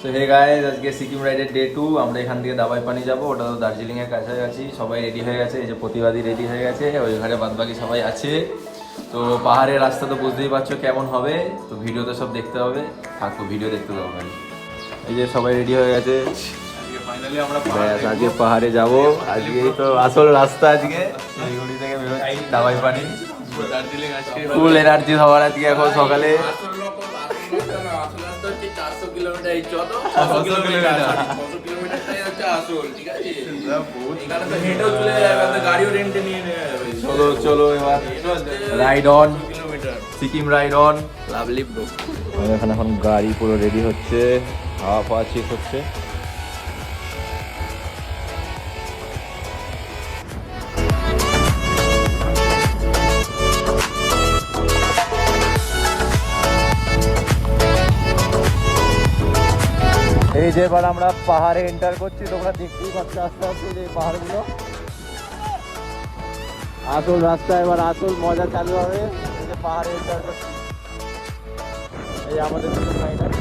So hey guys, আজকে সিকিম রাইডের day 2। আমরা এখান থেকে দাবাই পানি যাবো, ওটা তো দার্জিলিংয়ের কাছাকাছি। সবাই রেডি হয়ে গেছে, এই যে প্রতিবাদী রেডি হয়ে গেছে, ওই ঘরে বাদবাকি সবাই আছে। তো পাহাড়ের রাস্তা তো বুঝতেই পারছো কেমন হবে, তো ভিডিওতে সব দেখতে হবে, থাকো ভিডিও দেখতে দেবো ভাই। এই যে সবাই রেডি হয়ে গেছে, আজকে পাহাড়ে যাব। আজকে তো আসল রাস্তা, আজকে শিলিগুড়ি থেকে বেরোচ্ছি দাবাই পানি। ফুল এনার্জি সবার আজকে এখন সকালে। চলো চলো এবার ride on, Sikkim ride on. Lovely bro. এখানে এখন গাড়ি পুরো রেডি হচ্ছে, হাওয়া ফাওয়া চেক হচ্ছে। এই যে এবার আমরা পাহাড়ে এন্টার করছি, তোমরা দেখতেই পাচ্ছ আস্তে আস্তে যে পাহাড়গুলো। আসল রাস্তা, এবার আসল মজা চালু হবে। এই যে পাহাড়ে এন্টার করছি, এই আমাদের রাইডার।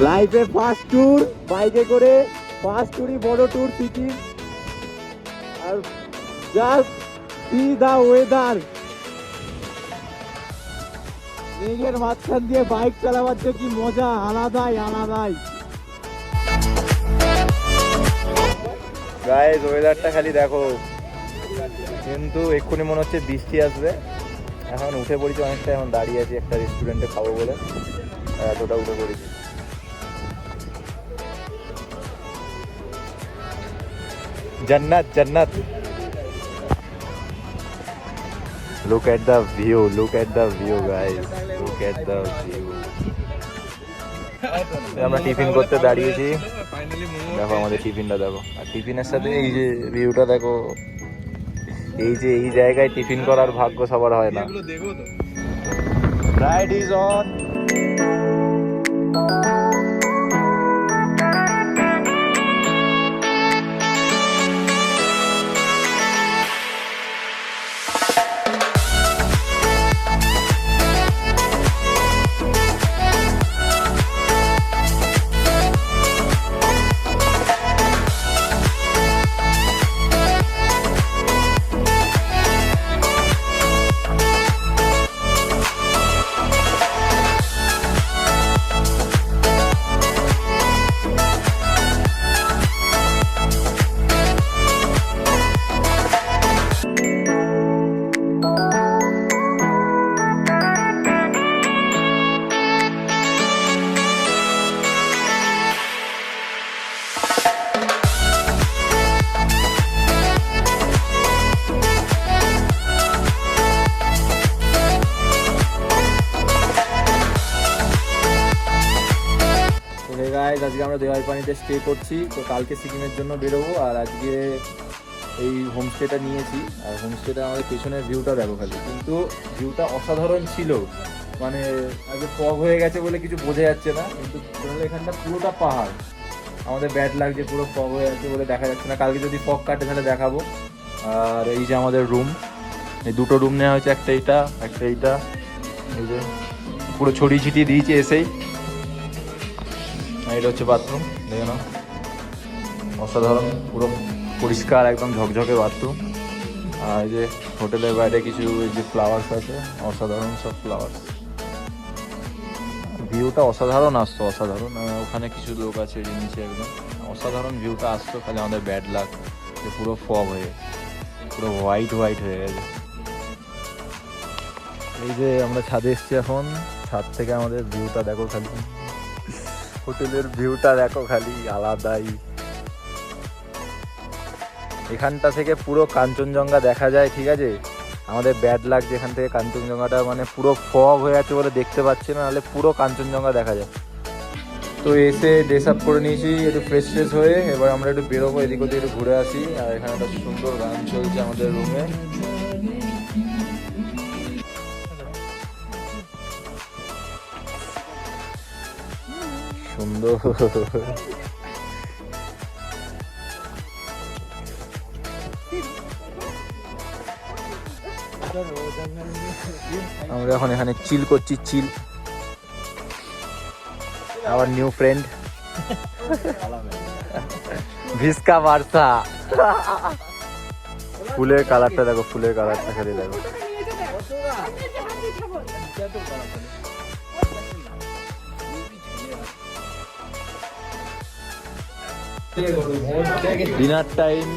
লাইফে ফার্স্ট ট্যুর বাইকে করে, ফার্স্ট ট্যুরই বড় ট্যুর সিকিম। আর জাস্ট সি দা ওয়েদার, মেঘের মাঝখান দিয়ে বাইক চালাবার যে কি মজা, আলাদাই আলাদাই। গাইস ওয়েদারটা খালি দেখো, কিন্তু এক্ষুনি মনে হচ্ছে বৃষ্টি আসবে। এখন উঠে পড়েছি অনেকটা, এখন দাঁড়িয়ে আছি একটা রেস্টুরেন্টে খাবো বলে, এতটা উঠে পড়েছি। जन्नत जन्नत। Look at the view, look at the view guys, look at the view. আমরা টিফিন করতে দাঁড়িয়েছি, দেখো আমাদের টিফিনটা দেখো, আর টিফিনের সাথে এই যে ভিউটা দেখো। এই যে এই জায়গায় টিফিন করার ভাগ্য সবার হয় না। Ride is on. আজকে আমরা দেওয়াই পানিতে স্টে করছি, তো কালকে সিকিমের জন্য বেরোবো। আর আজকে এই হোমস্টেটা নিয়েছি, আর হোমস্টেটা আমাদের পেছনের ভিউটা দেখো খালি, কিন্তু ভিউটা অসাধারণ ছিল। মানে আজকে ফগ হয়ে গেছে বলে কিছু বোঝা যাচ্ছে না, কিন্তু এখানটা পুরোটা পাহাড়। আমাদের ব্যাড লাগছে, পুরো ফগ হয়ে যাচ্ছে বলে দেখা যাচ্ছে না। কালকে যদি ফগ কাটে তাহলে দেখাবো। আর এই যে আমাদের রুম, এই দুটো রুম নেওয়া হয়েছে, একটা এইটা একটা এইটা। এই যে পুরো ছড়িয়ে ছিটিয়ে দিয়েছি এসেই। এটা হচ্ছে বাথরুম, দেখে নাও, অসাধারণ, পুরো পরিষ্কার একদম ঝকঝকে বাথরুম। আর এই যে হোটেলের বাইরে কিছু এই যে ফ্লাওয়ার্স আছে, অসাধারণ সব ফ্লাওয়ার্স। ভিউটা অসাধারণ আসতো, অসাধারণ। ওখানে কিছু লোক আছে নিচে, একদম অসাধারণ ভিউটা আসতো। খালি আমাদের ব্যাড লাক যে পুরো ফগ হয়ে, পুরো হোয়াইট হোয়াইট হয়ে গেছে। এই যে আমরা ছাদে এসছি এখন, ছাদ থেকে আমাদের ভিউটা দেখো খালি, হোটেলের ভিউটা দেখো খালি, আলাদাই। এখানটা থেকে পুরো কাঞ্চনজঙ্ঘা দেখা যায়, ঠিক আছে। আমাদের ব্যাড লাগ যেখান থেকে কাঞ্চনজঙ্ঘাটা মানে পুরো ফগ হয়ে আছে বলে দেখতে পাচ্ছি না, নাহলে পুরো কাঞ্চনজঙ্ঘা দেখা যায়। তো এসে ড্রেস আপ করে নিয়েছি একটু ফ্রেশ ফ্রেশ হয়ে, এবার আমরা একটু বেরোবো, এদিক ওদিক একটু ঘুরে আসি। আর এখানে একটা সুন্দর গান চলছে আমাদের রুমে। সুন্দর। আমরা এখন এখানে চিল করছি, চিল। আওয়ার নিউ ফ্রেন্ড ভিস্কা বার্সা। ফুলের কালারটা দেখো, ফুলের কালারটা খালি দেখো। ডিনার টাইম,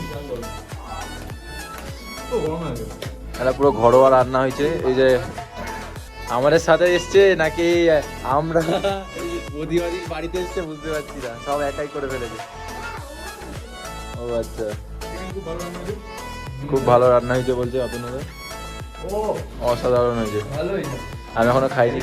এটা পুরো ঘরোয়া রান্না হয়েছে। এই যে আমাদের সাথে এসছে নাকি আমরা প্রতিবাদীর বাড়িতে এসছে বুঝতে পারছি না, সব একাই করে ফেলেছে। ও আচ্ছা, খুব ভালো রান্না হয়েছে বলছে আপনাদের। অসাধারণ হয়েছে, আমি এখনো খাইনি।